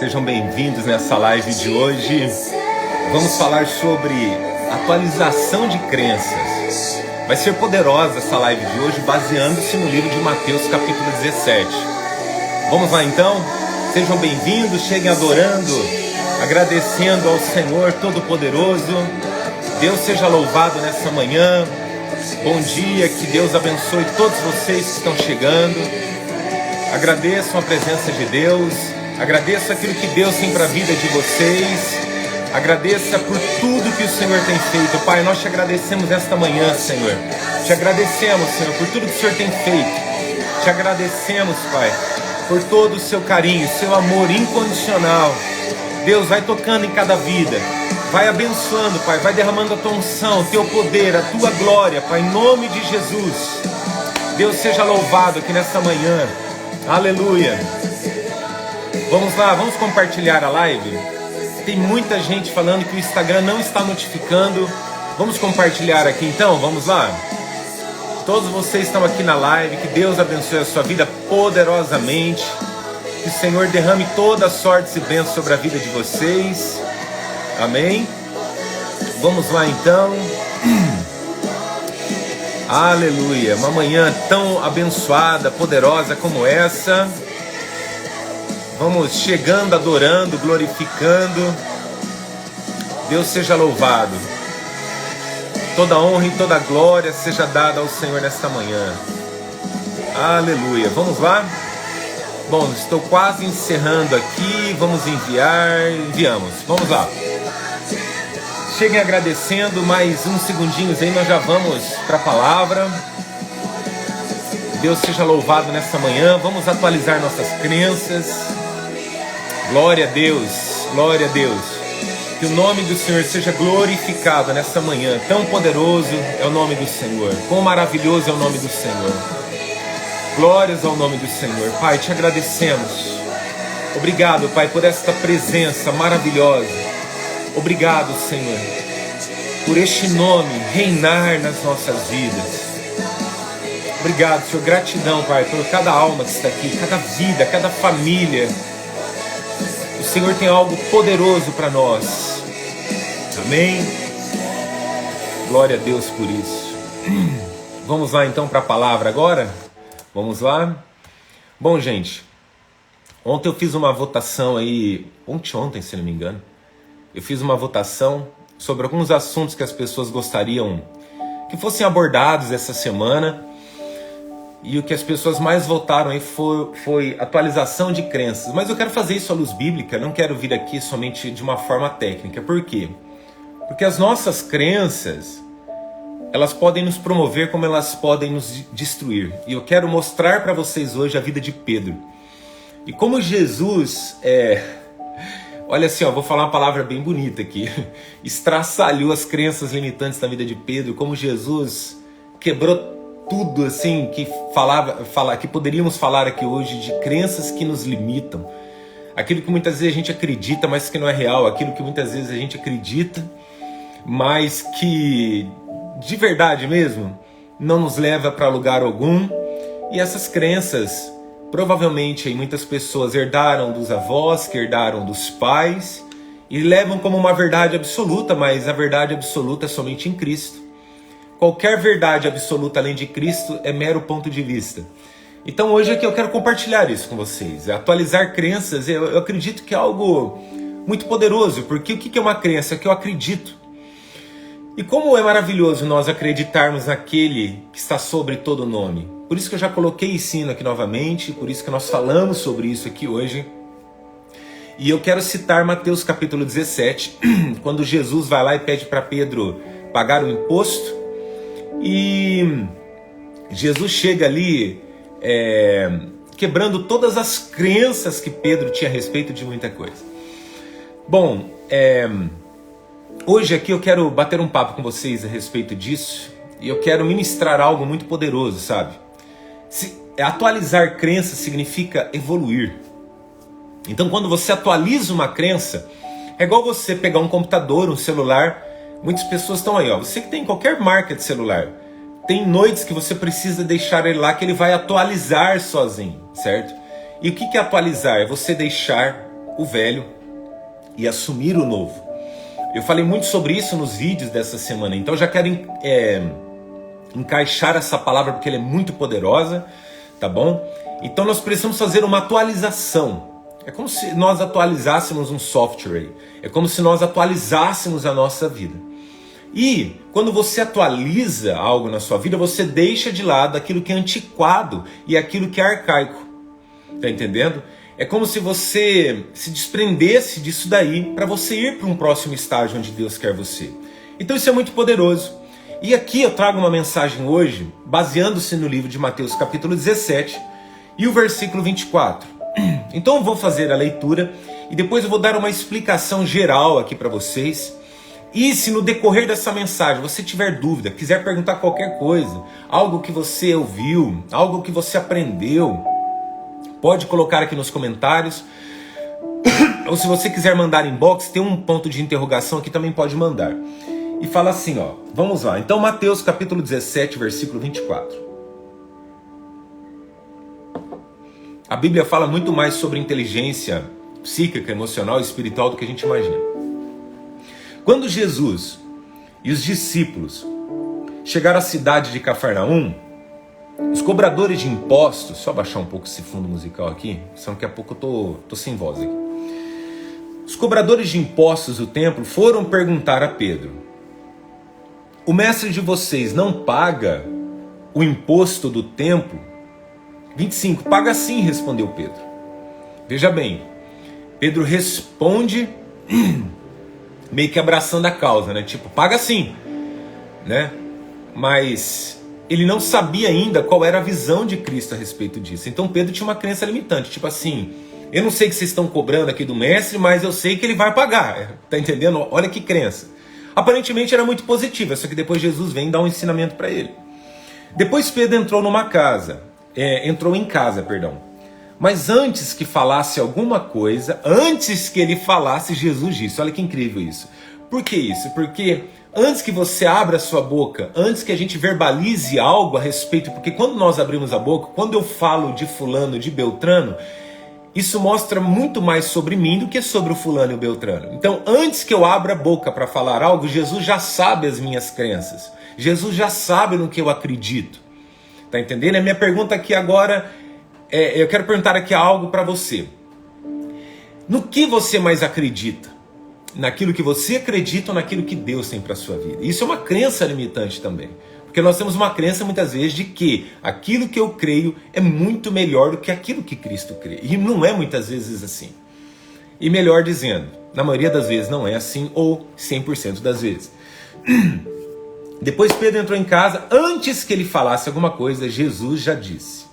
Sejam bem-vindos nessa live de hoje. Vamos falar sobre atualização de crenças. Vai ser poderosa essa live de hoje, baseando-se no livro de Mateus, capítulo 17. Vamos lá então? Sejam bem-vindos, cheguem adorando, agradecendo ao Senhor Todo-Poderoso. Deus seja louvado nessa manhã. Bom dia, que Deus abençoe todos vocês que estão chegando. Agradeçam a presença de Deus. Agradeço aquilo que Deus tem para a vida de vocês. Agradeça por tudo que o Senhor tem feito. Pai, nós te agradecemos esta manhã, Senhor. Te agradecemos, Senhor, por tudo que o Senhor tem feito. Te agradecemos, Pai, por todo o seu carinho, seu amor incondicional. Deus, vai tocando em cada vida. Vai abençoando, Pai. Vai derramando a tua unção, o teu poder, a tua glória, Pai, em nome de Jesus. Deus seja louvado aqui nesta manhã. Aleluia. Vamos lá, vamos compartilhar a live. Tem muita gente falando que o Instagram não está notificando. Vamos compartilhar aqui então, vamos lá. Todos vocês estão aqui na live, que Deus abençoe a sua vida poderosamente. Que o Senhor derrame toda a sorte e bênção sobre a vida de vocês. Amém? Vamos lá então. Aleluia, uma manhã tão abençoada, poderosa como essa. Vamos chegando, adorando, glorificando. Deus seja louvado. Toda honra e toda glória seja dada ao Senhor nesta manhã. Aleluia, vamos lá? Bom, estou quase encerrando aqui. Vamos enviamos, vamos lá. Cheguem agradecendo, mais uns segundinhos aí, nós já vamos para a palavra. Deus seja louvado nessa manhã. Vamos atualizar nossas crenças. Glória a Deus, glória a Deus. Que o nome do Senhor seja glorificado nessa manhã. Tão poderoso é o nome do Senhor. Quão maravilhoso é o nome do Senhor. Glórias ao nome do Senhor. Pai, te agradecemos. Obrigado, Pai, por esta presença maravilhosa. Obrigado, Senhor, por este nome reinar nas nossas vidas. Obrigado, Senhor. Gratidão, Pai, por cada alma que está aqui, cada vida, cada família. O Senhor tem algo poderoso para nós. Amém? Glória a Deus por isso. Vamos lá então para a palavra agora? Vamos lá? Bom, gente, ontem eu fiz uma votação aí, ontem, se não me engano. Eu fiz uma votação sobre alguns assuntos que as pessoas gostariam que fossem abordados essa semana. E o que as pessoas mais votaram aí foi atualização de crenças. Mas eu quero fazer isso à luz bíblica, não quero vir aqui somente de uma forma técnica. Por quê? Porque as nossas crenças, elas podem nos promover como elas podem nos destruir. E eu quero mostrar para vocês hoje a vida de Pedro. E como Jesus olha assim, vou falar uma palavra bem bonita aqui. Estraçalhou as crenças limitantes da vida de Pedro. Como Jesus quebrou tudo assim que que poderíamos falar aqui hoje de crenças que nos limitam. Aquilo que muitas vezes a gente acredita, mas que não é real. Aquilo que muitas vezes a gente acredita, mas que de verdade mesmo não nos leva para lugar algum. E essas crenças provavelmente aí muitas pessoas herdaram dos avós, que herdaram dos pais, e levam como uma verdade absoluta, mas a verdade absoluta é somente em Cristo. Qualquer verdade absoluta além de Cristo é mero ponto de vista. Então hoje aqui eu quero compartilhar isso com vocês. Atualizar crenças, eu acredito que é algo muito poderoso, porque o que é uma crença? É que eu acredito. E como é maravilhoso nós acreditarmos naquele que está sobre todo nome. Por isso que eu já coloquei ensino aqui novamente, por isso que nós falamos sobre isso aqui hoje. E eu quero citar Mateus capítulo 17, quando Jesus vai lá e pede para Pedro pagar o imposto. E Jesus chega ali quebrando todas as crenças que Pedro tinha a respeito de muita coisa. Bom, hoje aqui eu quero bater um papo com vocês a respeito disso. E eu quero ministrar algo muito poderoso, sabe? Atualizar crenças significa evoluir. Então quando você atualiza uma crença, é igual você pegar um computador, um celular. Muitas pessoas estão aí, você que tem qualquer marca de celular, tem noites que você precisa deixar ele lá, que ele vai atualizar sozinho, certo? E o que é atualizar? É você deixar o velho e assumir o novo. Eu falei muito sobre isso nos vídeos dessa semana, então já quero encaixar essa palavra porque ela é muito poderosa, tá bom? Então nós precisamos fazer uma atualização. É como se nós atualizássemos um software, é como se nós atualizássemos a nossa vida. E quando você atualiza algo na sua vida, você deixa de lado aquilo que é antiquado e aquilo que é arcaico. Tá entendendo? É como se você se desprendesse disso daí para você ir para um próximo estágio onde Deus quer você. Então isso é muito poderoso. E aqui eu trago uma mensagem hoje, baseando-se no livro de Mateus capítulo 17 e o versículo 24. Então eu vou fazer a leitura e depois eu vou dar uma explicação geral aqui para vocês. E se no decorrer dessa mensagem você tiver dúvida, quiser perguntar qualquer coisa, algo que você ouviu, algo que você aprendeu, pode colocar aqui nos comentários. Ou se você quiser mandar inbox, tem um ponto de interrogação aqui, também pode mandar. E fala assim, ó, vamos lá. Então Mateus capítulo 17, versículo 24. A Bíblia fala muito mais sobre inteligência psíquica, emocional e espiritual do que a gente imagina. Quando Jesus e os discípulos chegaram à cidade de Cafarnaum, os cobradores de impostos, só baixar um pouco esse fundo musical aqui, senão daqui a pouco eu tô sem voz aqui. Os cobradores de impostos do templo foram perguntar a Pedro: o mestre de vocês não paga o imposto do templo? 25, paga sim, respondeu Pedro. Veja bem, Pedro responde meio que abraçando a causa, né? Tipo, paga sim, né? Mas ele não sabia ainda qual era a visão de Cristo a respeito disso. Então Pedro tinha uma crença limitante, tipo assim, eu não sei o que vocês estão cobrando aqui do mestre, mas eu sei que ele vai pagar. Tá entendendo? Olha que crença. Aparentemente era muito positiva, só que depois Jesus vem dar um ensinamento para ele. Depois Pedro entrou em casa. Mas antes que falasse alguma coisa, antes que ele falasse, Jesus disse. Olha que incrível isso. Por que isso? Porque antes que você abra a sua boca, antes que a gente verbalize algo a respeito, porque quando nós abrimos a boca, quando eu falo de fulano, de Beltrano, isso mostra muito mais sobre mim do que sobre o fulano e o Beltrano. Então, antes que eu abra a boca para falar algo, Jesus já sabe as minhas crenças. Jesus já sabe no que eu acredito. Tá entendendo? A minha pergunta aqui agora eu quero perguntar aqui algo para você. No que você mais acredita? Naquilo que você acredita ou naquilo que Deus tem para a sua vida? Isso é uma crença limitante também. Porque nós temos uma crença muitas vezes de que aquilo que eu creio é muito melhor do que aquilo que Cristo crê. E não é muitas vezes assim. E melhor dizendo, na maioria das vezes não é assim, ou 100% das vezes. Depois Pedro entrou em casa, antes que ele falasse alguma coisa, Jesus já disse: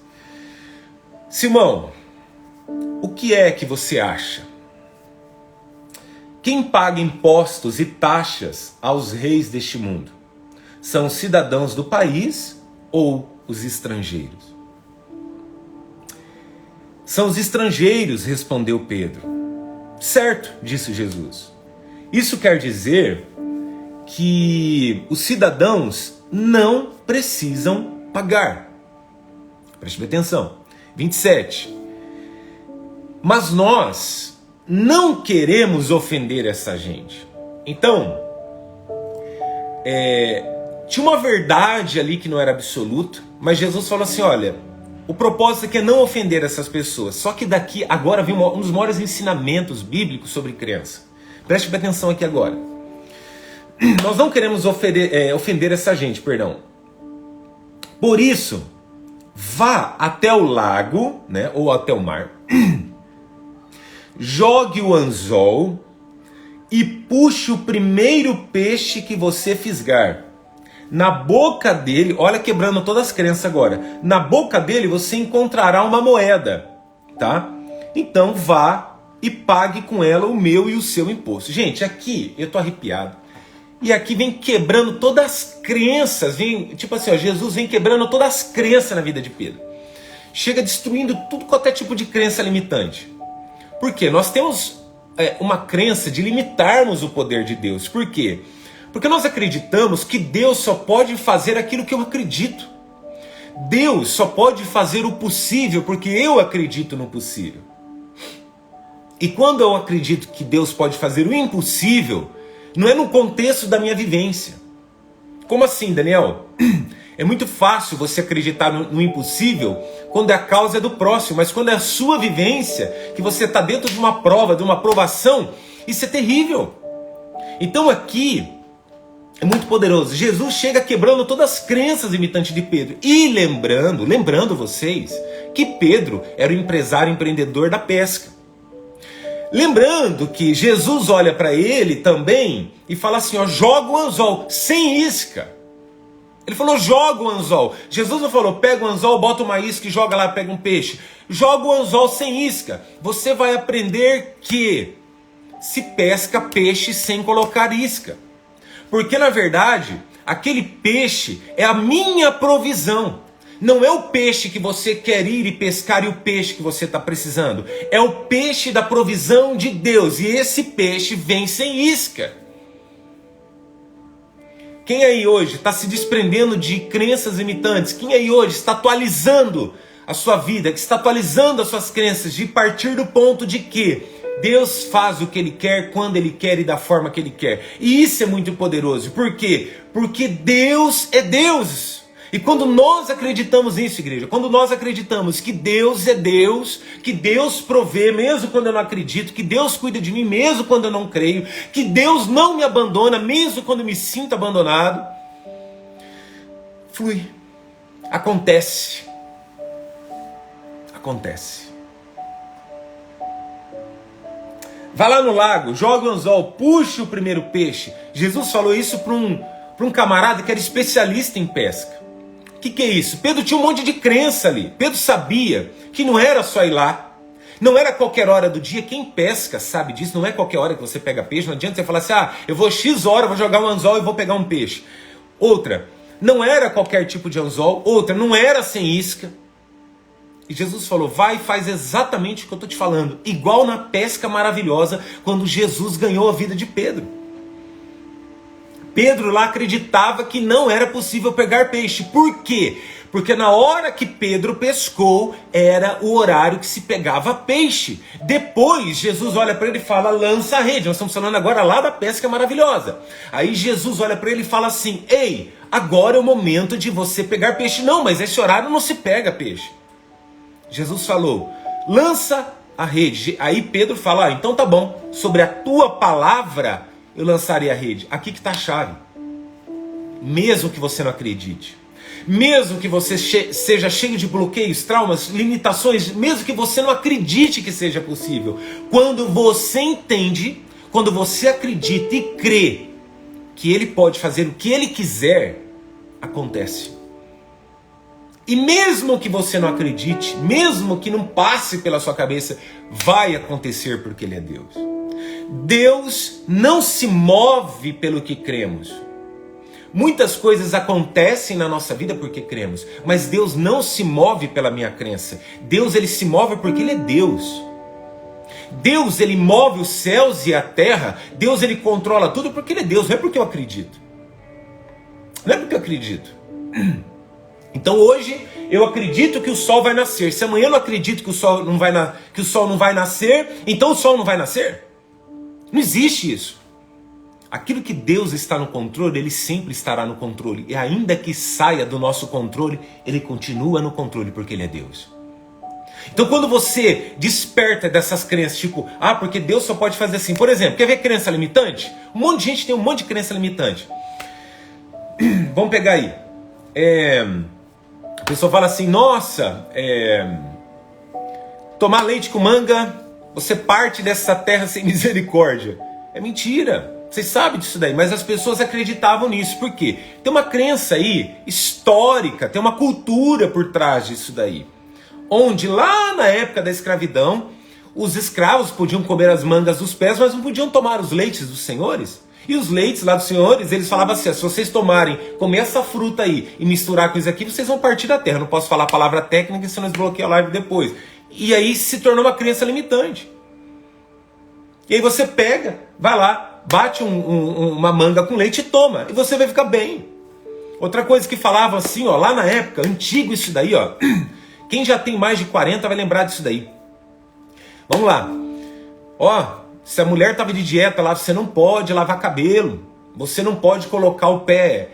Simão, o que é que você acha? Quem paga impostos e taxas aos reis deste mundo? São os cidadãos do país ou os estrangeiros? São os estrangeiros, respondeu Pedro. Certo, disse Jesus. Isso quer dizer que os cidadãos não precisam pagar. Preste atenção. 27. Mas nós não queremos ofender essa gente. Então, tinha uma verdade ali que não era absoluta, mas Jesus falou assim, olha, o propósito aqui é não ofender essas pessoas. Só que daqui, agora vem um dos maiores ensinamentos bíblicos sobre crença. Preste atenção aqui agora. Nós não queremos ofender essa gente, perdão. Por isso, vá até o lago, né, ou até o mar, jogue o anzol e puxe o primeiro peixe que você fisgar. Na boca dele, olha, quebrando todas as crenças agora, na boca dele você encontrará uma moeda, tá? Então vá e pague com ela o meu e o seu imposto. Gente, aqui eu tô arrepiado. E aqui vem quebrando todas as crenças, tipo assim, ó, Jesus vem quebrando todas as crenças na vida de Pedro. Chega destruindo tudo qualquer tipo de crença limitante. Por quê? Nós temos uma crença de limitarmos o poder de Deus. Por quê? Porque nós acreditamos que Deus só pode fazer aquilo que eu acredito. Deus só pode fazer o possível porque eu acredito no possível. E quando eu acredito que Deus pode fazer o impossível, não é no contexto da minha vivência. Como assim, Daniel? É muito fácil você acreditar no impossível quando a causa é do próximo, mas quando é a sua vivência, que você está dentro de uma prova, de uma provação, isso é terrível. Então aqui é muito poderoso. Jesus chega quebrando todas as crenças limitantes de Pedro. E lembrando vocês, que Pedro era o empresário empreendedor da pesca. Lembrando que Jesus olha para ele também e fala assim, ó, joga o anzol sem isca. Ele falou, joga o anzol. Jesus não falou, pega o anzol, bota uma isca e joga lá, pega um peixe. Joga o anzol sem isca. Você vai aprender que se pesca peixe sem colocar isca. Porque na verdade, aquele peixe é a minha provisão. Não é o peixe que você quer ir e pescar e o peixe que você está precisando. É o peixe da provisão de Deus. E esse peixe vem sem isca. Quem aí hoje está se desprendendo de crenças limitantes? Quem aí hoje está atualizando a sua vida? Que está atualizando as suas crenças de partir do ponto de que Deus faz o que Ele quer, quando Ele quer e da forma que Ele quer. E isso é muito poderoso. Por quê? Porque Deus é Deus. E quando nós acreditamos nisso, igreja, quando nós acreditamos que Deus é Deus, que Deus provê mesmo quando eu não acredito, que Deus cuida de mim mesmo quando eu não creio, que Deus não me abandona mesmo quando eu me sinto abandonado, flui. Acontece. Acontece. Vai lá no lago, joga o anzol, puxa o primeiro peixe. Jesus falou isso para um camarada que era especialista em pesca. O que é isso? Pedro tinha um monte de crença ali. Pedro sabia que não era só ir lá. Não era qualquer hora do dia. Quem pesca sabe disso. Não é qualquer hora que você pega peixe. Não adianta você falar assim, eu vou X hora, vou jogar um anzol e vou pegar um peixe. Outra, não era qualquer tipo de anzol. Outra, não era sem isca. E Jesus falou, vai e faz exatamente o que eu estou te falando. Igual na pesca maravilhosa, quando Jesus ganhou a vida de Pedro. Pedro lá acreditava que não era possível pegar peixe. Por quê? Porque na hora que Pedro pescou, era o horário que se pegava peixe. Depois, Jesus olha para ele e fala, lança a rede. Nós estamos falando agora lá da pesca maravilhosa. Aí Jesus olha para ele e fala assim, ei, agora é o momento de você pegar peixe. Não, mas esse horário não se pega peixe. Jesus falou, lança a rede. Aí Pedro fala, então tá bom, sobre a tua palavra eu lançarei a rede. Aqui que está a chave. Mesmo que você não acredite, mesmo que você seja cheio de bloqueios, traumas, limitações, mesmo que você não acredite que seja possível, quando você entende, quando você acredita e crê que Ele pode fazer o que Ele quiser, acontece. E mesmo que você não acredite, mesmo que não passe pela sua cabeça, vai acontecer porque Ele é Deus. Deus não se move pelo que cremos. Muitas coisas acontecem na nossa vida porque cremos, mas Deus não se move pela minha crença. Deus, Ele se move porque Ele é Deus. Deus, Ele move os céus e a terra. Deus, Ele controla tudo porque Ele é Deus, não é porque eu acredito. Não é porque eu acredito. Então hoje eu acredito que o sol vai nascer. Se amanhã eu não acredito que o sol não vai nascer, então o sol não vai nascer? Não existe isso. Aquilo que Deus está no controle, Ele sempre estará no controle. E ainda que saia do nosso controle, Ele continua no controle porque Ele é Deus. Então quando você desperta dessas crenças, tipo, porque Deus só pode fazer assim. Por exemplo, quer ver crença limitante? Um monte de gente tem um monte de crença limitante. Vamos pegar aí. A pessoa fala assim, nossa, tomar leite com manga, você parte dessa terra sem misericórdia. É mentira. Vocês sabem disso daí, mas as pessoas acreditavam nisso. Por quê? Tem uma crença aí histórica, tem uma cultura por trás disso daí. Onde lá na época da escravidão, os escravos podiam comer as mangas dos pés, mas não podiam tomar os leites dos senhores. E os leites lá dos senhores, eles falavam assim, se vocês comer essa fruta aí e misturar com isso aqui, vocês vão partir da terra. Não posso falar a palavra técnica, senão eles bloqueiam a live depois. E aí se tornou uma crença limitante. E aí você pega, vai lá, bate uma manga com leite e toma. E você vai ficar bem. Outra coisa que falavam assim, lá na época, antigo isso daí, quem já tem mais de 40 vai lembrar disso daí. Vamos lá. se a mulher estava de dieta lá, você não pode lavar cabelo, você não pode colocar o pé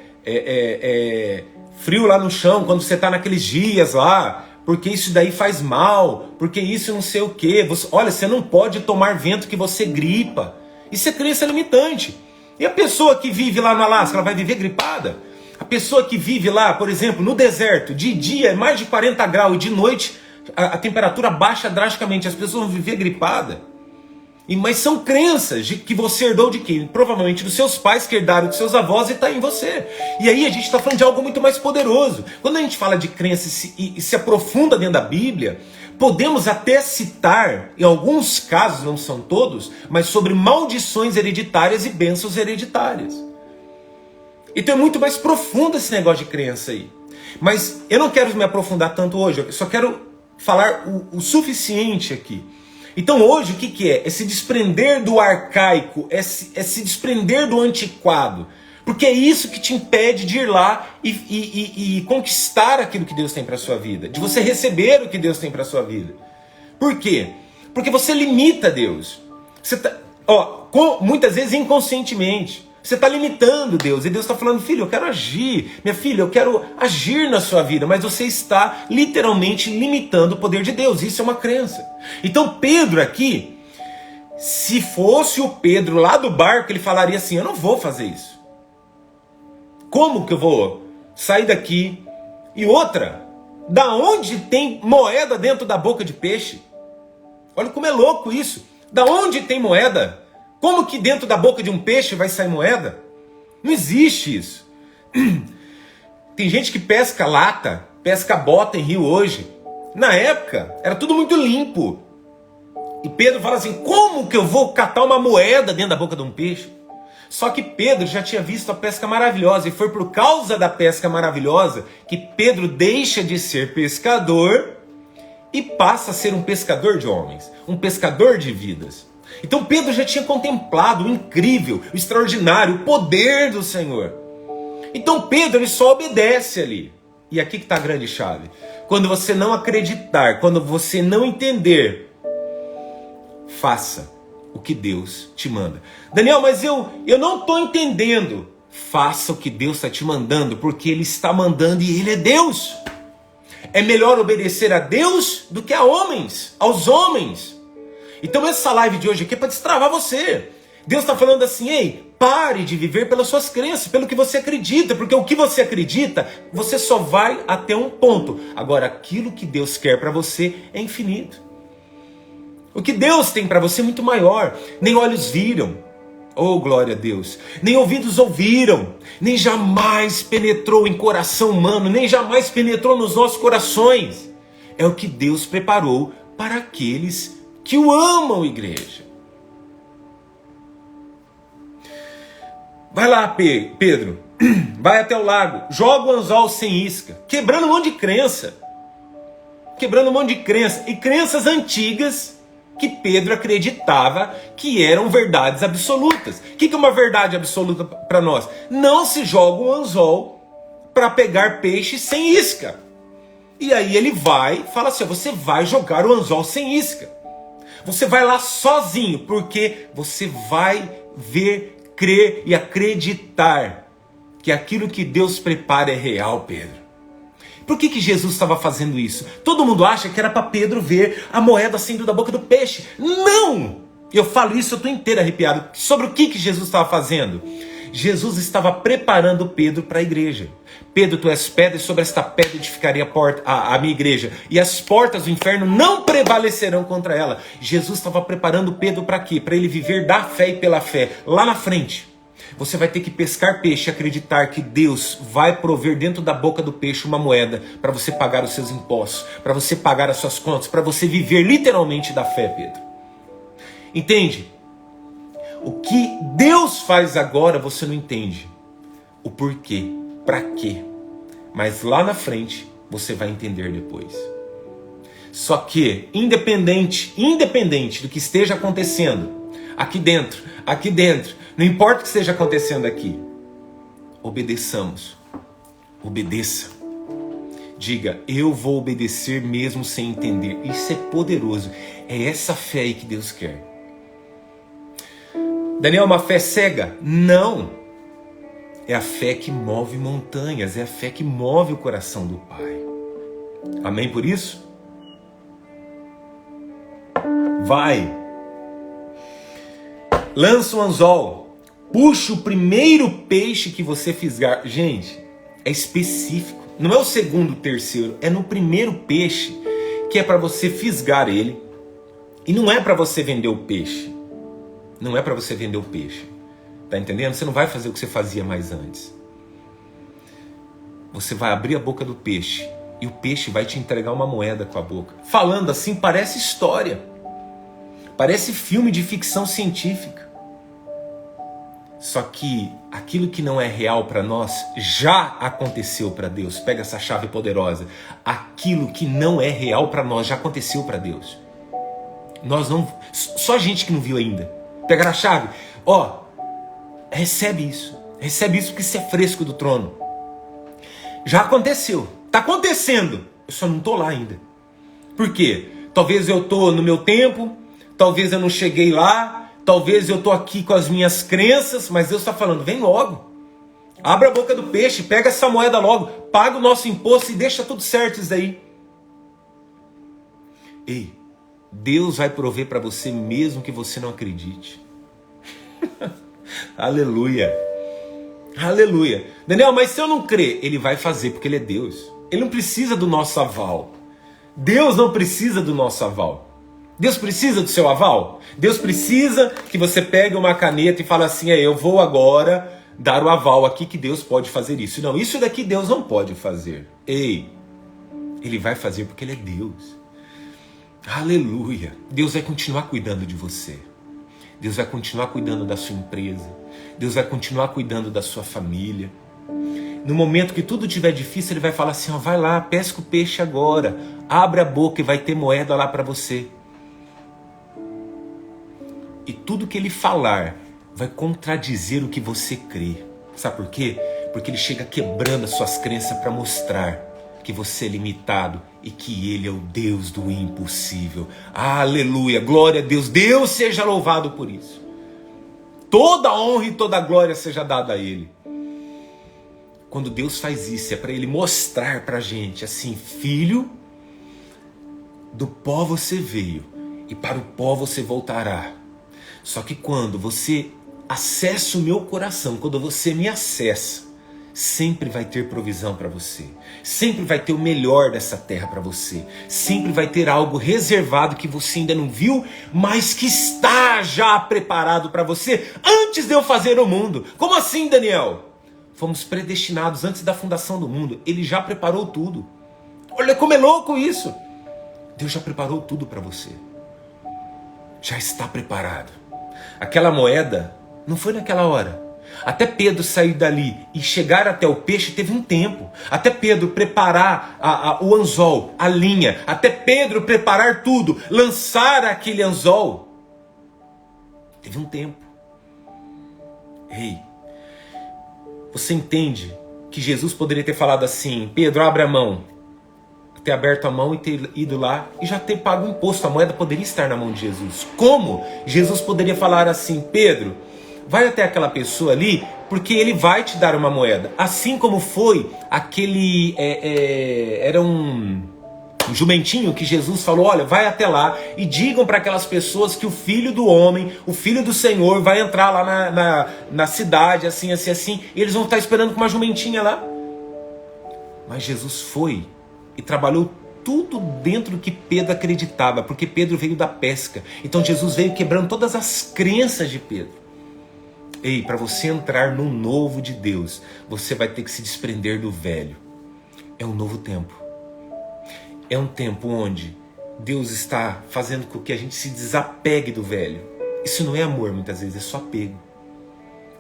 frio lá no chão quando você está naqueles dias lá, porque isso daí faz mal, porque isso não sei o que. Você não pode tomar vento que você gripa. Isso é crença limitante. E a pessoa que vive lá no Alasca, ela vai viver gripada? A pessoa que vive lá, por exemplo, no deserto, de dia é mais de 40 graus e de noite a temperatura baixa drasticamente, as pessoas vão viver gripada. Mas são crenças que você herdou de quem? Provavelmente dos seus pais, que herdaram dos seus avós, e está em você. E aí a gente está falando de algo muito mais poderoso. Quando a gente fala de crença e se aprofunda dentro da Bíblia, podemos até citar, em alguns casos, não são todos, mas sobre maldições hereditárias e bênçãos hereditárias. Então é muito mais profundo esse negócio de crença aí. Mas eu não quero me aprofundar tanto hoje, eu só quero falar o suficiente aqui. Então hoje o que é? É se desprender do arcaico, é se desprender do antiquado. Porque é isso que te impede de ir lá e conquistar aquilo que Deus tem para a sua vida. De você receber o que Deus tem para a sua vida. Por quê? Porque você limita Deus. Você muitas vezes inconscientemente. Você está limitando Deus. E Deus está falando, filho, eu quero agir. Minha filha, eu quero agir na sua vida. Mas você está literalmente limitando o poder de Deus. Isso é uma crença. Então Pedro aqui, se fosse o Pedro lá do barco, ele falaria assim, eu não vou fazer isso. Como que eu vou sair daqui? E outra, da onde tem moeda dentro da boca de peixe? Olha como é louco isso. Da onde tem moeda? Como que dentro da boca de um peixe vai sair moeda? Não existe isso. Tem gente que pesca lata, pesca bota em rio hoje. Na época, era tudo muito limpo. E Pedro fala assim, como que eu vou catar uma moeda dentro da boca de um peixe? Só que Pedro já tinha visto a pesca maravilhosa. E foi por causa da pesca maravilhosa que Pedro deixa de ser pescador e passa a ser um pescador de homens. Um pescador de vidas. Então Pedro já tinha contemplado o incrível, o extraordinário, o poder do Senhor. Então Pedro ele só obedece ali. E aqui que está a grande chave. Quando você não acreditar, quando você não entender, faça o que Deus te manda. Daniel, mas eu não estou entendendo. Faça o que Deus está te mandando, porque Ele está mandando e Ele é Deus. É melhor obedecer a Deus do que a homens, aos homens. Então essa live de hoje aqui é para destravar você. Deus está falando assim, ei, pare de viver pelas suas crenças, pelo que você acredita, porque o que você acredita, você só vai até um ponto. Agora, aquilo que Deus quer para você é infinito. O que Deus tem para você é muito maior. Nem olhos viram, oh glória a Deus, nem ouvidos ouviram, nem jamais penetrou em coração humano, nem jamais penetrou nos nossos corações. É o que Deus preparou para aqueles que o amam, igreja. Vai lá, Pedro, vai até o lago, joga o anzol sem isca, quebrando um monte de crença. Quebrando um monte de crença. E crenças antigas que Pedro acreditava que eram verdades absolutas. O que é uma verdade absoluta para nós? Não se joga o anzol para pegar peixe sem isca. E aí ele vai, fala assim, você vai jogar o anzol sem isca. Você vai lá sozinho, porque você vai ver, crer e acreditar que aquilo que Deus prepara é real, Pedro. Por que Jesus estava fazendo isso? Todo mundo acha que era para Pedro ver a moeda saindo da boca do peixe. Não! Eu falo isso, eu estou inteiro arrepiado. Sobre o que Jesus estava fazendo? Jesus estava preparando Pedro para a igreja. Pedro, tu és pedra, e sobre esta pedra edificarei a minha igreja. E as portas do inferno não prevalecerão contra ela. Jesus estava preparando Pedro para quê? Para ele viver da fé e pela fé. Lá na frente, você vai ter que pescar peixe e acreditar que Deus vai prover dentro da boca do peixe uma moeda para você pagar os seus impostos, para você pagar as suas contas, para você viver literalmente da fé, Pedro. Entende? O que Deus faz agora você não entende. O porquê, para quê. Mas lá na frente você vai entender depois. Só que, independente do que esteja acontecendo, aqui dentro, não importa o que esteja acontecendo aqui, obedeçamos. Obedeça. Diga, eu vou obedecer mesmo sem entender. Isso é poderoso. É essa fé aí que Deus quer. Daniel, uma fé cega? Não. É a fé que move montanhas, é a fé que move o coração do Pai. Amém por isso? Vai. Lança o anzol. Puxa o primeiro peixe que você fisgar. Gente, é específico. Não é o segundo, o terceiro. É no primeiro peixe que é para você fisgar ele. E não é para você vender o peixe. Não é para você vender o peixe. Tá entendendo? Você não vai fazer o que você fazia mais antes. Você vai abrir a boca do peixe. E o peixe vai te entregar uma moeda com a boca. Falando assim, parece história. Parece filme de ficção científica. Só que aquilo que não é real para nós já aconteceu para Deus. Pega essa chave poderosa. Aquilo que não é real para nós já aconteceu para Deus. Nós não, só gente que não viu ainda. Pega a chave. Ó, recebe isso. Recebe isso porque isso é fresco do trono. Já aconteceu. Tá acontecendo. Eu só não tô lá ainda. Por quê? Talvez eu tô no meu tempo. Talvez eu não cheguei lá. Talvez eu tô aqui com as minhas crenças, mas Deus está falando, vem logo. Abra a boca do peixe, pega essa moeda logo, paga o nosso imposto e deixa tudo certo isso daí. Ei, Deus vai prover para você mesmo que você não acredite. Aleluia. Aleluia. Daniel, mas se eu não crer, Ele vai fazer porque Ele é Deus. Ele não precisa do nosso aval. Deus não precisa do nosso aval. Deus precisa do seu aval? Deus precisa que você pegue uma caneta e fale assim, eu vou agora dar o aval aqui que Deus pode fazer isso. Não, isso daqui Deus não pode fazer. Ei, Ele vai fazer porque Ele é Deus. Aleluia. Deus vai continuar cuidando de você. Deus vai continuar cuidando da sua empresa. Deus vai continuar cuidando da sua família. No momento que tudo estiver difícil, Ele vai falar assim, vai lá, pesca o peixe agora. Abre a boca e vai ter moeda lá para você. E tudo que Ele falar vai contradizer o que você crê. Sabe por quê? Porque Ele chega quebrando as suas crenças para mostrar que você é limitado e que Ele é o Deus do impossível. Aleluia, glória a Deus. Deus seja louvado por isso. Toda honra e toda glória seja dada a Ele. Quando Deus faz isso, é para Ele mostrar para a gente assim, filho, do pó você veio e para o pó você voltará. Só que quando você acessa o meu coração, quando você me acessa, sempre vai ter provisão para você. Sempre vai ter o melhor dessa terra para você. Sempre vai ter algo reservado que você ainda não viu, mas que está já preparado para você antes de eu fazer o mundo. Como assim, Daniel? Fomos predestinados antes da fundação do mundo. Ele já preparou tudo. Olha como é louco isso. Deus já preparou tudo para você. Já está preparado. Aquela moeda não foi naquela hora. Até Pedro sair dali e chegar até o peixe teve um tempo. Até Pedro preparar o anzol, a linha. Até Pedro preparar tudo, lançar aquele anzol. Teve um tempo. Ei, você entende que Jesus poderia ter falado assim, Pedro, abre a mão. Ter aberto a mão e ter ido lá e já ter pago o imposto. A moeda poderia estar na mão de Jesus. Como Jesus poderia falar assim, Pedro, vai até aquela pessoa ali, porque ele vai te dar uma moeda. Assim como foi aquele, era um jumentinho que Jesus falou, olha, vai até lá e digam para aquelas pessoas que o Filho do Homem, o Filho do Senhor vai entrar lá na cidade, assim, assim, assim, e eles vão estar esperando com uma jumentinha lá. Mas Jesus foi e trabalhou tudo dentro do que Pedro acreditava, porque Pedro veio da pesca. Então Jesus veio quebrando todas as crenças de Pedro. Ei, para você entrar no novo de Deus, você vai ter que se desprender do velho. É um novo tempo. É um tempo onde Deus está fazendo com que a gente se desapegue do velho. Isso não é amor, muitas vezes, é só apego.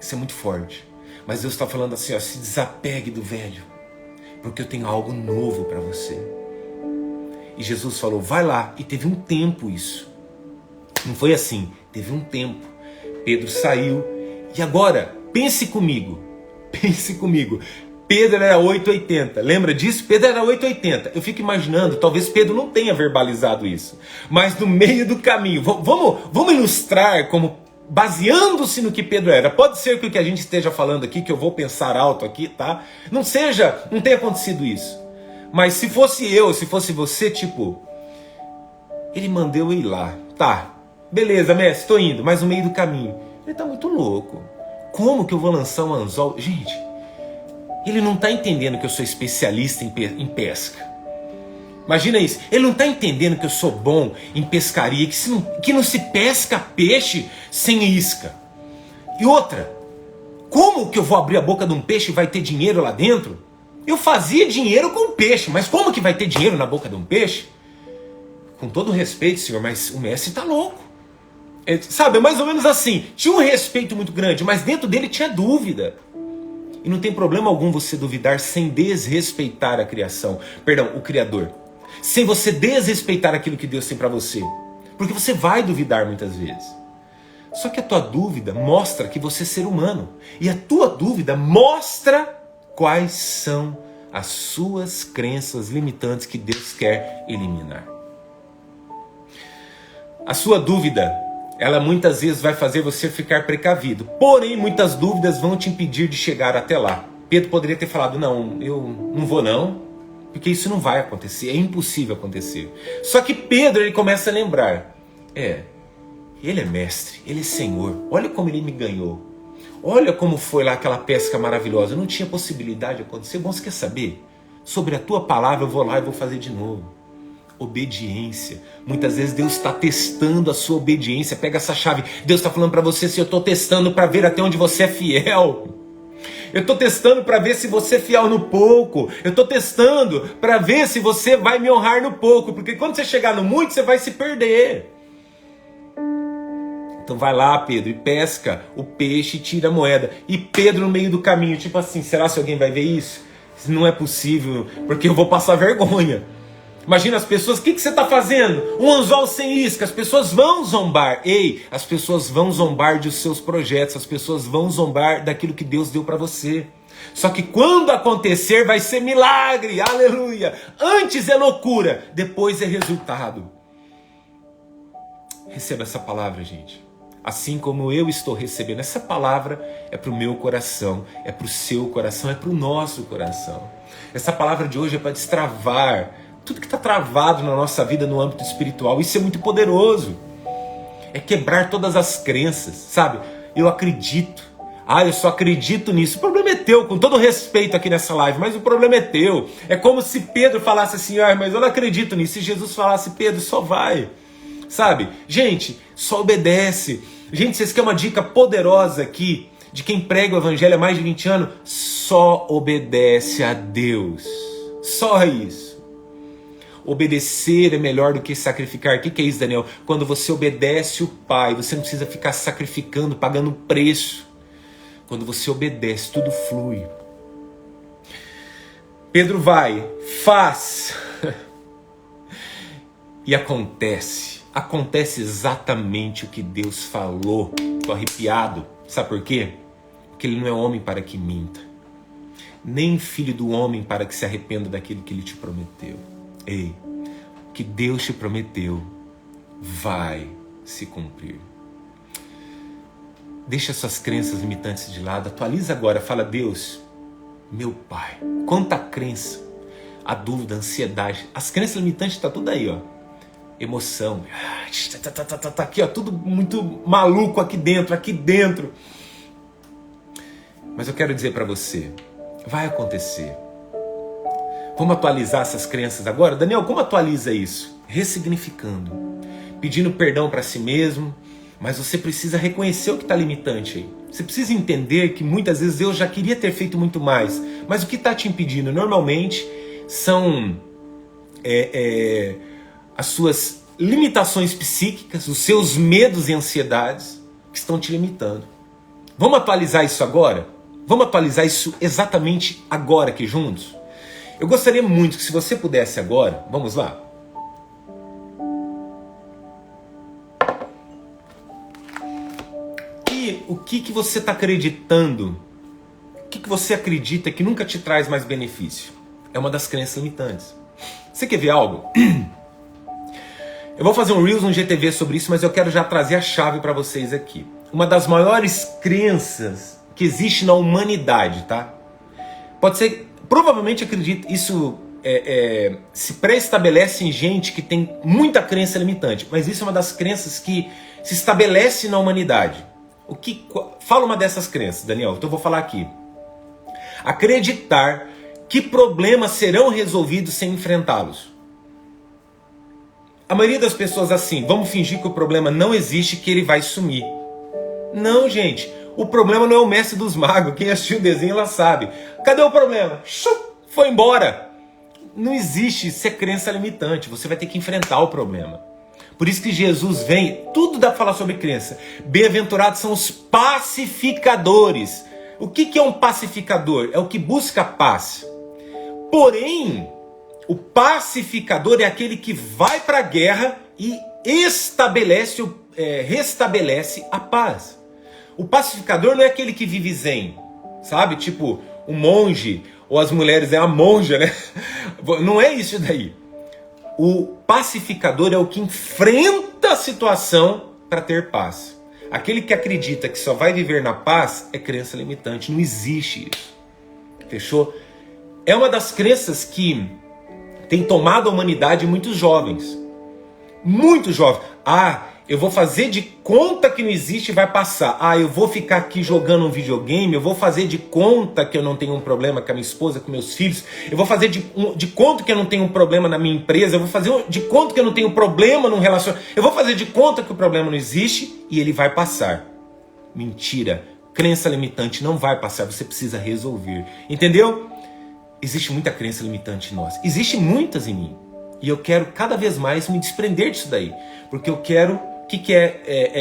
Isso é muito forte. Mas Deus está falando assim, se desapegue do velho, porque eu tenho algo novo para você. E Jesus falou, vai lá. E teve um tempo isso. Não foi assim, teve um tempo. Pedro saiu. E agora, pense comigo. Pense comigo. Pedro era 880. Lembra disso? Pedro era 880. Eu fico imaginando, talvez Pedro não tenha verbalizado isso. Mas no meio do caminho, vamos ilustrar como baseando-se no que Pedro era. Pode ser que o que a gente esteja falando aqui, que eu vou pensar alto aqui, tá? Não tenha acontecido isso. Mas se fosse eu, se fosse você, tipo, ele mandou eu ir lá. Tá, beleza, mestre, tô indo, mas no meio do caminho. Ele tá muito louco. Como que eu vou lançar um anzol? Gente, ele não tá entendendo que eu sou especialista em pesca. Imagina isso. Ele não está entendendo que eu sou bom em pescaria, que não se pesca peixe sem isca. E outra, como que eu vou abrir a boca de um peixe e vai ter dinheiro lá dentro? Eu fazia dinheiro com peixe, mas como que vai ter dinheiro na boca de um peixe? Com todo respeito, senhor, mas o mestre está louco. Sabe, é mais ou menos assim. Tinha um respeito muito grande, mas dentro dele tinha dúvida. E não tem problema algum você duvidar sem desrespeitar a criação. Perdão, o Criador. Sem você desrespeitar aquilo que Deus tem para você. Porque você vai duvidar muitas vezes. Só que a tua dúvida mostra que você é ser humano. E a tua dúvida mostra quais são as suas crenças limitantes que Deus quer eliminar. A sua dúvida, ela muitas vezes vai fazer você ficar precavido. Porém, muitas dúvidas vão te impedir de chegar até lá. Pedro poderia ter falado, não, eu não vou não. Porque isso não vai acontecer, é impossível acontecer. Só que Pedro, ele começa a lembrar. Ele é mestre, ele é Senhor. Olha como ele me ganhou. Olha como foi lá aquela pesca maravilhosa. Não tinha possibilidade de acontecer. Bom, você quer saber? Sobre a tua palavra eu vou lá e vou fazer de novo. Obediência. Muitas vezes Deus está testando a sua obediência. Pega essa chave. Deus está falando para você se eu estou testando para ver até onde você é fiel. Eu estou testando para ver se você é fiel no pouco. Eu estou testando para ver se você vai me honrar no pouco. Porque quando você chegar no muito, você vai se perder. Então vai lá, Pedro, e pesca o peixe e tira a moeda. E Pedro no meio do caminho, tipo assim, será que alguém vai ver isso? Não é possível, porque eu vou passar vergonha. Imagina as pessoas, o que você está fazendo? Um anzol sem isca, as pessoas vão zombar. Ei, as pessoas vão zombar dos seus projetos, as pessoas vão zombar daquilo que Deus deu para você. Só que quando acontecer vai ser milagre, aleluia. Antes é loucura, depois é resultado. Receba essa palavra, gente. Assim como eu estou recebendo, essa palavra é para o meu coração, é para o seu coração, é para o nosso coração. Essa palavra de hoje é para destravar tudo que está travado na nossa vida no âmbito espiritual. Isso é muito poderoso. É quebrar todas as crenças, sabe? Eu acredito. Eu só acredito nisso. O problema é teu, com todo respeito aqui nessa live, mas o problema é teu. É como se Pedro falasse assim, mas eu não acredito nisso. E Jesus falasse, Pedro, só vai. Sabe? Gente, só obedece. Gente, vocês querem uma dica poderosa aqui, de quem prega o evangelho há mais de 20 anos? Só obedece a Deus. Só isso. Obedecer é melhor do que sacrificar. O que é isso, Daniel? Quando você obedece o Pai, você não precisa ficar sacrificando, pagando preço. Quando você obedece, tudo flui. Pedro vai, faz. E acontece. Acontece exatamente o que Deus falou. Estou arrepiado. Sabe por quê? Porque Ele não é homem para que minta. Nem filho do homem para que se arrependa daquilo que Ele te prometeu. Ei, o que Deus te prometeu vai se cumprir. Deixa suas crenças limitantes de lado. Atualiza agora. Fala, Deus, meu Pai. Quanta crença, a dúvida, a ansiedade. As crenças limitantes estão tudo aí, ó. Emoção. Tá aqui, ó. Tudo muito maluco aqui dentro. Mas eu quero dizer para você, vai acontecer. Vamos atualizar essas crenças agora? Daniel, como atualiza isso? Ressignificando. Pedindo perdão para si mesmo. Mas você precisa reconhecer o que está limitante aí. Você precisa entender que muitas vezes Deus já queria ter feito muito mais. Mas o que está te impedindo? Normalmente são as suas limitações psíquicas, os seus medos e ansiedades que estão te limitando. Vamos atualizar isso agora? Vamos atualizar isso exatamente agora aqui juntos? Eu gostaria muito que, se você pudesse agora, vamos lá. E o que você está acreditando? O que você acredita que nunca te traz mais benefício? É uma das crenças limitantes. Você quer ver algo? Eu vou fazer um Reels, um GTV sobre isso, mas eu quero já trazer a chave para vocês aqui. uma das maiores crenças que existe na humanidade, tá? Pode ser, provavelmente acredito, isso se pré-estabelece em gente que tem muita crença limitante, mas isso é uma das crenças que se estabelece na humanidade. Fala uma dessas crenças, Daniel, então eu vou falar aqui. Acreditar que problemas serão resolvidos sem enfrentá-los. A maioria das pessoas assim, vamos fingir que o problema não existe, que ele vai sumir. Não, gente, o problema não é o mestre dos magos, quem assistiu o desenho ela sabe. Cadê o problema? Foi embora. Não existe, isso é crença limitante, você vai ter que enfrentar o problema. Por isso que Jesus vem, tudo dá para falar sobre crença. Bem-aventurados são os pacificadores. O que é um pacificador? É o que busca paz. Porém, o pacificador é aquele que vai para a guerra e restabelece a paz. O pacificador não é aquele que vive zen, sabe? Tipo, um monge, ou as mulheres é a monja, né? Não é isso daí. O pacificador é o que enfrenta a situação para ter paz. Aquele que acredita que só vai viver na paz é crença limitante. Não existe isso. Fechou? É uma das crenças que tem tomado a humanidade muitos jovens. Muitos jovens. Eu vou fazer de conta que não existe e vai passar. Eu vou ficar aqui jogando um videogame, eu vou fazer de conta que eu não tenho um problema com a minha esposa, com meus filhos, eu vou fazer de conta que eu não tenho um problema na minha empresa, eu vou fazer de conta que eu não tenho problema num relacionamento, eu vou fazer de conta que o problema não existe e ele vai passar. Mentira. Crença limitante não vai passar, você precisa resolver. Entendeu? Existe muita crença limitante em nós. Existe muitas em mim. E eu quero cada vez mais me desprender disso daí. Porque eu quero,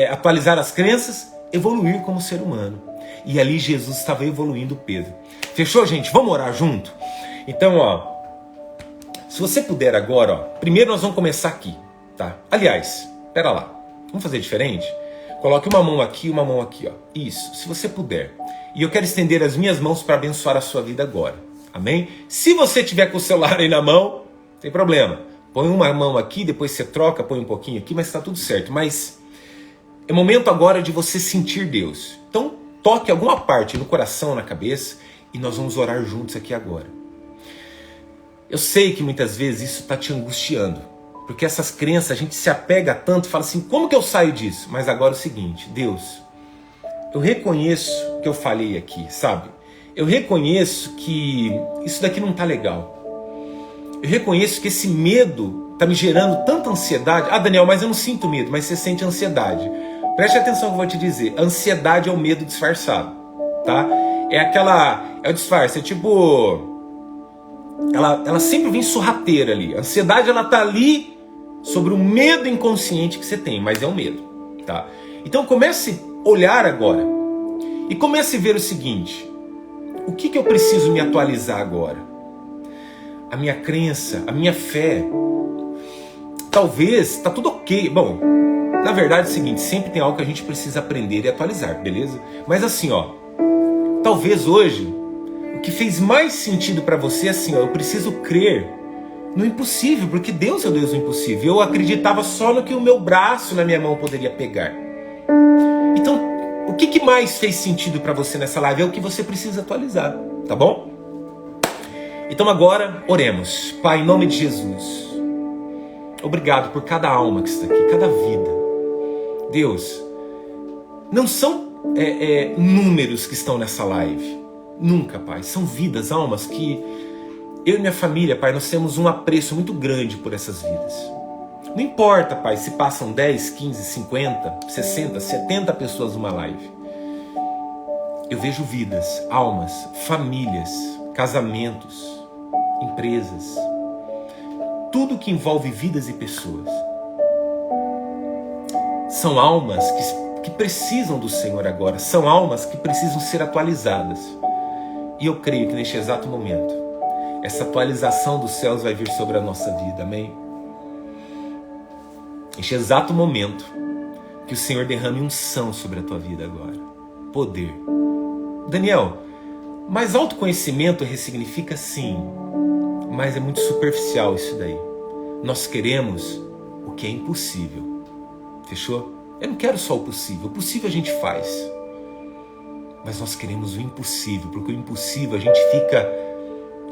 atualizar as crenças, evoluir como ser humano. E ali Jesus estava evoluindo Pedro. Fechou, gente? Vamos orar junto? Então, se você puder agora, primeiro nós vamos começar aqui, tá? Aliás, pera lá, vamos fazer diferente? Coloque uma mão aqui, ó. Isso, se você puder. E eu quero estender as minhas mãos para abençoar a sua vida agora. Amém? Se você tiver com o celular aí na mão, não tem problema. Põe uma mão aqui, depois você troca, põe um pouquinho aqui, mas está tudo certo. Mas é momento agora de você sentir Deus. Então, toque alguma parte no coração, na cabeça, e nós vamos orar juntos aqui agora. Eu sei que muitas vezes isso está te angustiando, porque essas crenças a gente se apega tanto, fala assim, como que eu saio disso? Mas agora é o seguinte, Deus, eu reconheço que eu falhei aqui, sabe? Eu reconheço que isso daqui não está legal. Eu reconheço que esse medo está me gerando tanta ansiedade. Daniel, mas eu não sinto medo, mas você sente ansiedade. Preste atenção no que eu vou te dizer. Ansiedade é o medo disfarçado, tá? É o disfarce, é tipo... Ela sempre vem sorrateira ali. A ansiedade, ela tá ali sobre o medo inconsciente que você tem, mas é um medo, tá? Então comece a olhar agora e comece a ver o seguinte: o que eu preciso me atualizar agora? A minha crença, a minha fé. Talvez tá tudo ok. Bom, na verdade é o seguinte, sempre tem algo que a gente precisa aprender e atualizar, beleza? Mas assim, talvez hoje o que fez mais sentido para você é assim, eu preciso crer no impossível, porque Deus é o Deus do impossível. Eu acreditava só no que o meu braço na minha mão poderia pegar. Então, o que mais fez sentido para você nessa live é o que você precisa atualizar, tá bom? Então agora, oremos. Pai, em nome de Jesus, obrigado por cada alma que está aqui, cada vida. Deus, não são números que estão nessa live. Nunca, Pai. São vidas, almas que eu e minha família, Pai, nós temos um apreço muito grande por essas vidas. Não importa, Pai, se passam 10, 15, 50, 60, 70 pessoas numa live. Eu vejo vidas, almas, famílias, casamentos, empresas, tudo que envolve vidas e pessoas. São almas que precisam do Senhor agora, são almas que precisam ser atualizadas. E eu creio que neste exato momento, essa atualização dos céus vai vir sobre a nossa vida, amém? Neste exato momento, que o Senhor derrame unção sobre a tua vida agora, poder. Daniel, mas autoconhecimento ressignifica sim, mas é muito superficial isso daí. Nós queremos o que é impossível, fechou? Eu não quero só o possível a gente faz. Mas nós queremos o impossível, porque o impossível a gente fica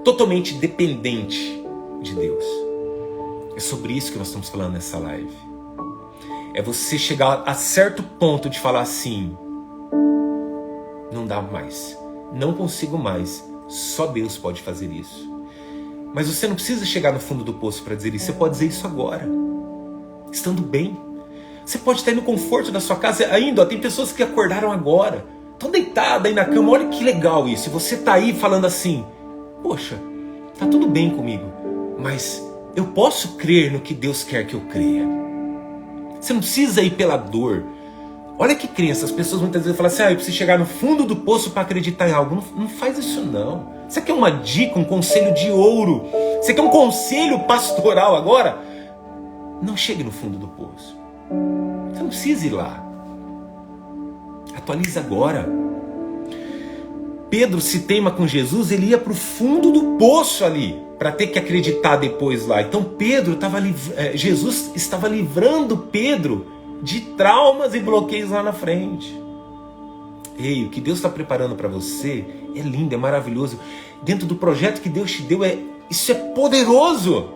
totalmente dependente de Deus. É sobre isso que nós estamos falando nessa live. É você chegar a certo ponto de falar assim: não dá mais, não consigo mais, só Deus pode fazer isso. Mas você não precisa chegar no fundo do poço para dizer isso, você pode dizer isso agora, estando bem. Você pode estar no conforto da sua casa ainda. Tem pessoas que acordaram agora, estão deitadas aí na cama, olha que legal isso. E você está aí falando assim: poxa, está tudo bem comigo, mas eu posso crer no que Deus quer que eu creia. Você não precisa ir pela dor. Olha que crença, as pessoas muitas vezes falam assim: eu preciso chegar no fundo do poço para acreditar em algo. Não faz isso não. Você quer uma dica, um conselho de ouro? Você quer um conselho pastoral agora? Não chegue no fundo do poço. Você não precisa ir lá. Atualiza agora. Pedro se teima com Jesus, ele ia para o fundo do poço ali, para ter que acreditar depois lá. Então Jesus estava livrando Pedro de traumas e bloqueios lá na frente. Ei, o que Deus está preparando para você é lindo, é maravilhoso. Dentro do projeto que Deus te deu, isso é poderoso.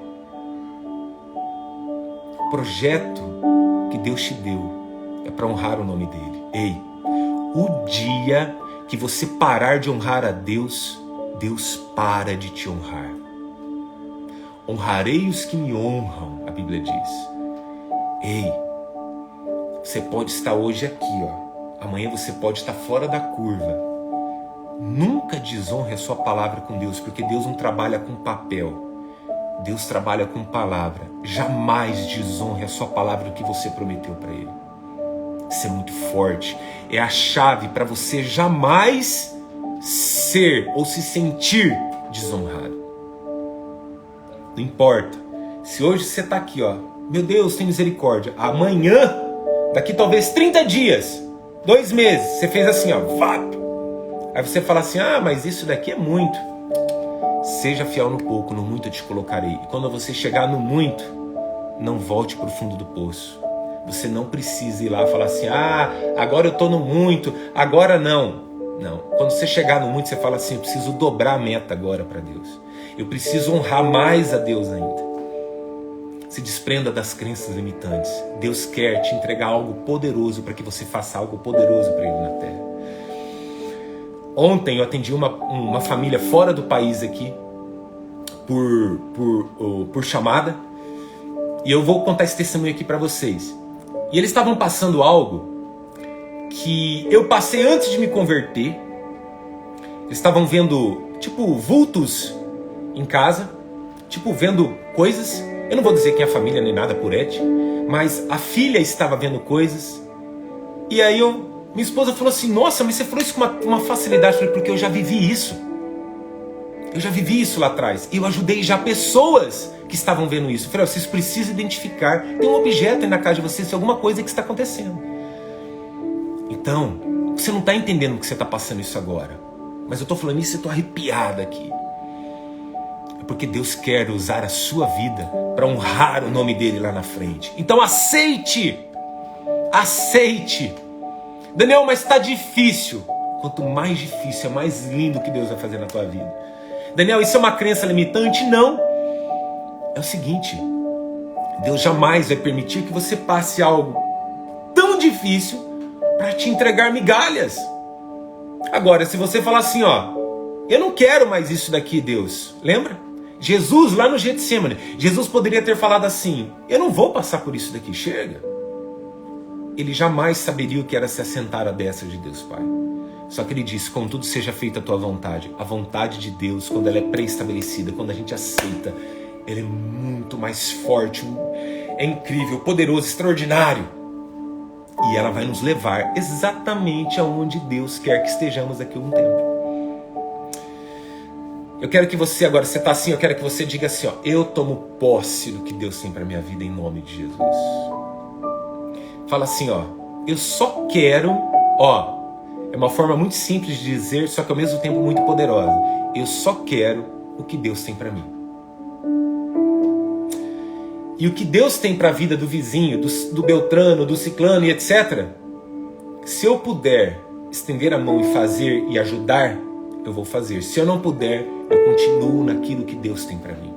O projeto que Deus te deu é para honrar o nome dele. Ei, o dia que você parar de honrar a Deus, Deus para de te honrar. Honrarei os que me honram, a Bíblia diz. Ei, você pode estar hoje aqui, amanhã você pode estar fora da curva. Nunca desonre a sua palavra com Deus, porque Deus não trabalha com papel. Deus trabalha com palavra. Jamais desonre a sua palavra, o que você prometeu para Ele. Isso é muito forte. É a chave para você jamais ser ou se sentir desonrado. Não importa. Se hoje você está aqui, meu Deus, tem misericórdia. Amanhã, daqui talvez 30 dias, 2 meses, você fez assim, vap. Aí você fala assim: mas isso daqui é muito. Seja fiel no pouco, no muito eu te colocarei. E quando você chegar no muito, não volte para o fundo do poço. Você não precisa ir lá e falar assim: agora eu estou no muito, agora não. Não. Quando você chegar no muito, você fala assim: eu preciso dobrar a meta agora para Deus. Eu preciso honrar mais a Deus ainda. Se desprenda das crenças limitantes. Deus quer te entregar algo poderoso para que você faça algo poderoso para Ele na terra. Ontem eu atendi uma família fora do país aqui por chamada. E eu vou contar esse testemunho aqui para vocês. E eles estavam passando algo que eu passei antes de me converter. Eles estavam vendo, vultos em casa. Vendo coisas. Eu não vou dizer quem é a família nem nada por ética. Mas a filha estava vendo coisas. E aí minha esposa falou assim: nossa, mas você falou isso com uma facilidade. Eu falei: porque eu já vivi isso. Eu já vivi isso lá atrás. E eu ajudei já pessoas que estavam vendo isso. Eu falei: vocês precisam identificar. Tem um objeto aí na casa de vocês, alguma coisa que está acontecendo. Então, você não está entendendo que você está passando isso agora. Mas eu estou falando isso e estou arrepiado aqui. É porque Deus quer usar a sua vida para honrar o nome dele lá na frente. Então aceite. Aceite. Daniel, mas está difícil. Quanto mais difícil, é mais lindo que Deus vai fazer na tua vida. Daniel, isso é uma crença limitante? Não. É o seguinte: Deus jamais vai permitir que você passe algo tão difícil para te entregar migalhas. Agora, se você falar assim, eu não quero mais isso daqui, Deus. Lembra? Jesus lá no Getsemane, Jesus poderia ter falado assim: eu não vou passar por isso daqui, chega. Ele jamais saberia o que era se assentar à destra de Deus Pai. Só que ele disse: contudo seja feita a tua vontade. A vontade de Deus, quando ela é pré-estabelecida, quando a gente aceita, ela é muito mais forte, é incrível, poderoso, extraordinário. E ela vai nos levar exatamente aonde Deus quer que estejamos daqui a um tempo. Eu quero que você, agora você está assim, eu quero que você diga assim: eu tomo posse do que Deus tem para minha vida em nome de Jesus. Fala assim, eu só quero, é uma forma muito simples de dizer, só que ao mesmo tempo muito poderosa. Eu só quero o que Deus tem para mim. E o que Deus tem para a vida do vizinho, do Beltrano, do Ciclano e etc. Se eu puder estender a mão e fazer e ajudar, eu vou fazer. Se eu não puder, eu continuo naquilo que Deus tem para mim.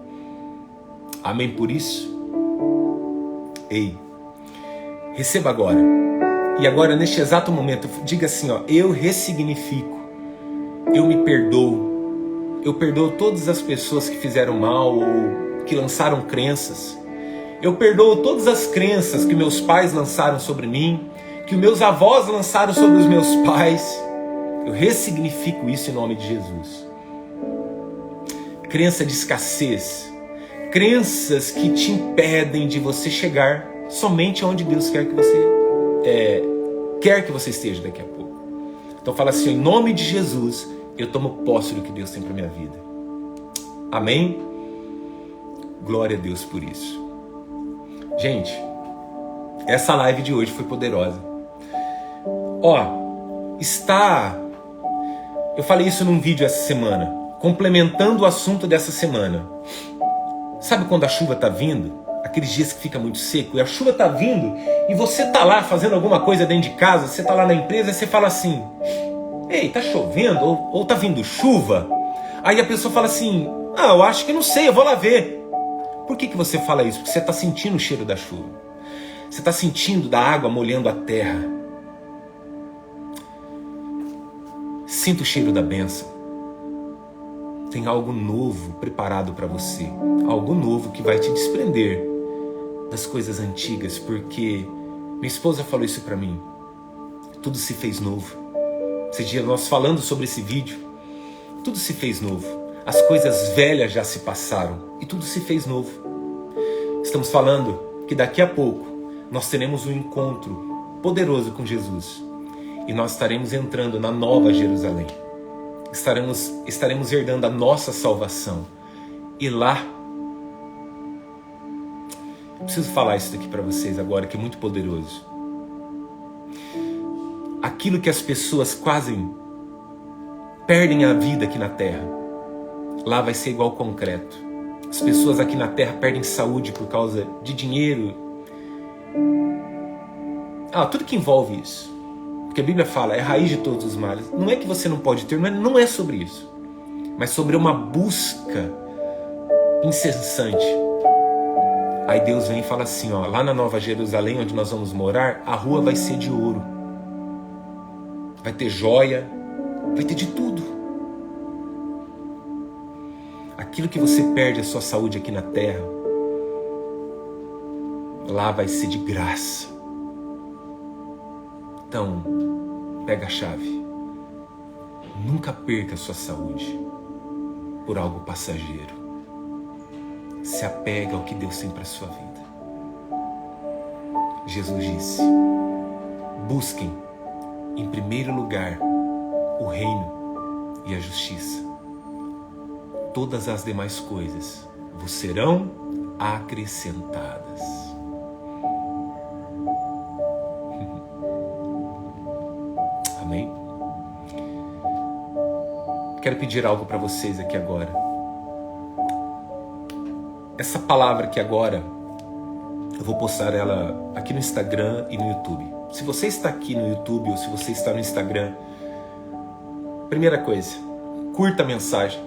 Amém por isso? Ei, receba agora. E agora, neste exato momento, diga assim, ó, eu ressignifico, eu me perdoo. Eu perdoo todas as pessoas que fizeram mal ou que lançaram crenças. Eu perdoo todas as crenças que meus pais lançaram sobre mim, que meus avós lançaram sobre os meus pais. Eu ressignifico isso em nome de Jesus. Crença de escassez, crenças que te impedem de você chegar somente onde Deus quer que você esteja daqui a pouco. Então fala assim, em nome de Jesus, eu tomo posse do que Deus tem para minha vida. Amém? Glória a Deus por isso. Gente, essa live de hoje foi poderosa. Eu falei isso num vídeo essa semana, complementando o assunto dessa semana. Sabe quando a chuva tá vindo? Aqueles dias que fica muito seco e a chuva tá vindo e você tá lá fazendo alguma coisa dentro de casa, você tá lá na empresa e você fala assim, ei, tá chovendo ou tá vindo chuva? Aí a pessoa fala assim, eu acho que não sei, eu vou lá ver. Por que você fala isso? Porque você tá sentindo o cheiro da chuva. Você tá sentindo da água molhando a terra. Sinta o cheiro da bênção. Tem algo novo preparado para você. Algo novo que vai te desprender das coisas antigas. Porque minha esposa falou isso para mim. Tudo se fez novo. Esse dia nós falando sobre esse vídeo. Tudo se fez novo. As coisas velhas já se passaram. E tudo se fez novo. Estamos falando que daqui a pouco nós teremos um encontro poderoso com Jesus. E nós estaremos entrando na Nova Jerusalém. Estaremos herdando a nossa salvação. E lá, eu preciso falar isso daqui para vocês agora, que é muito poderoso. Aquilo que as pessoas quase perdem a vida aqui na terra, lá vai ser igual concreto. As pessoas aqui na terra perdem saúde por causa de dinheiro. Tudo que envolve isso. Porque a Bíblia fala, é raiz de todos os males. Não é que você não pode ter, não é sobre isso. Mas sobre uma busca incessante. Aí Deus vem e fala assim, lá na Nova Jerusalém, onde nós vamos morar, a rua vai ser de ouro. Vai ter joia, vai ter de tudo. Aquilo que você perde a sua saúde aqui na terra, lá vai ser de graça. Então, pega a chave. Nunca perca a sua saúde por algo passageiro. Se apega ao que Deus tem para a sua vida. Jesus disse, busquem em primeiro lugar o reino e a justiça. Todas as demais coisas vos serão acrescentadas. Amém? Quero pedir algo para vocês aqui agora. Essa palavra aqui agora, eu vou postar ela aqui no Instagram e no YouTube. Se você está aqui no YouTube ou se você está no Instagram, primeira coisa, curta a mensagem,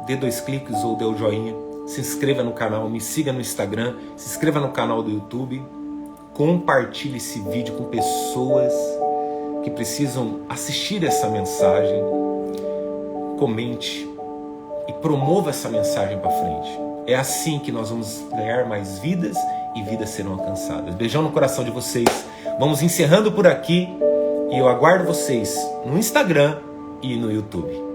dê 2 cliques ou dê o joinha, se inscreva no canal, me siga no Instagram, se inscreva no canal do YouTube, compartilhe esse vídeo com pessoas que precisam assistir essa mensagem, comente e promova essa mensagem para frente. É assim que nós vamos ganhar mais vidas e vidas serão alcançadas. Beijão no coração de vocês. Vamos encerrando por aqui e eu aguardo vocês no Instagram e no YouTube.